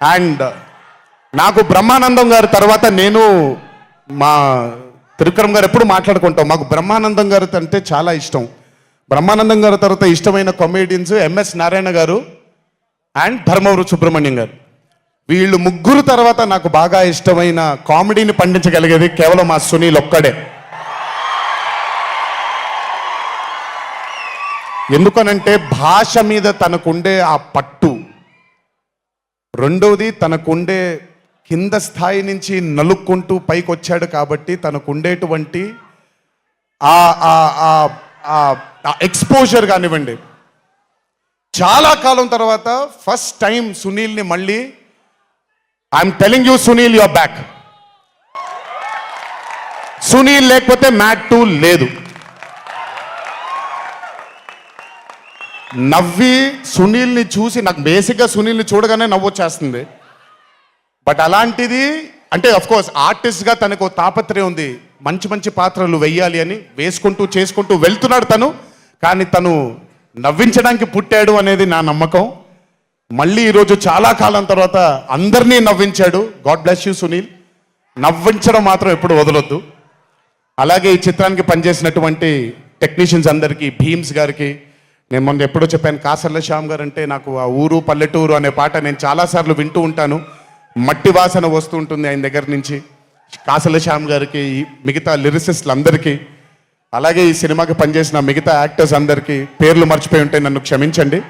And నాకు బ్రహ్మానందం గారి తర్వాత నేను మా త్రివిక్రమ్ గారు ఎప్పుడు మాట్లాడుకుంటాం. మాకు బ్రహ్మానందం గారు అంటే చాలా ఇష్టం. బ్రహ్మానందం గారి తర్వాత ఇష్టమైన కామెడియన్స్ ఎంఎస్ నారాయణ గారు అండ్ ధర్మవరం సుబ్రహ్మణ్యం గారు. వీళ్ళు ముగ్గురు తర్వాత నాకు బాగా ఇష్టమైన కామెడీని పండించగలిగేది కేవలం మా సునీల్ ఒక్కడే. ఎందుకనంటే భాష మీద తనకుండే ఆ పట్టు, రెండవది తనకుండే కింద స్థాయి నుంచి నలుక్కుంటూ పైకి వచ్చాడు కాబట్టి తనకుండేటువంటి ఎక్స్పోజర్ కానివ్వండి. చాలా కాలం తర్వాత ఫస్ట్ టైం సునీల్ని మళ్ళీ I'm telling you Sunil your back. Sunil లేకపోతే మ్యాట్ 2 లేదు. నవ్వి సునీల్ని చూసి నాకు బేసిక్గా సునీల్ని చూడగానే నవ్వు వచ్చేస్తుంది. బట్ అలాంటిది అంటే అఫ్కోర్స్ ఆర్టిస్ట్గా తనకు తాపత్రయం ఉంది, మంచి మంచి పాత్రలు వెయ్యాలి అని వేసుకుంటూ చేసుకుంటూ వెళ్తున్నాడు తను. కానీ తను నవ్వించడానికి పుట్టాడు అనేది నా నమ్మకం. మళ్ళీ ఈరోజు చాలా కాలం తర్వాత అందరినీ నవ్వించాడు. God bless you Sunil. నవ్వించడం మాత్రం ఎప్పుడు వదలొద్దు. అలాగే ఈ చిత్రానికి పనిచేసినటువంటి టెక్నీషియన్స్ అందరికీ, భీమ్స్ గారికి, నేను మొన్న ఎప్పుడో చెప్పాను, కాసర్ల శ్యామ్ గారు అంటే నాకు ఆ ఊరు పల్లెటూరు అనే పాట నేను చాలాసార్లు వింటూ ఉంటాను. మట్టి వాసన వస్తూ ఉంటుంది ఆయన దగ్గర నుంచి. కాసర్ల శ్యామ్ గారికి, మిగతా లిరిసిస్టులు అందరికీ, అలాగే ఈ సినిమాకి పనిచేసిన మిగతా యాక్టర్స్ అందరికీ పేర్లు మర్చిపోయి ఉంటే నన్ను క్షమించండి.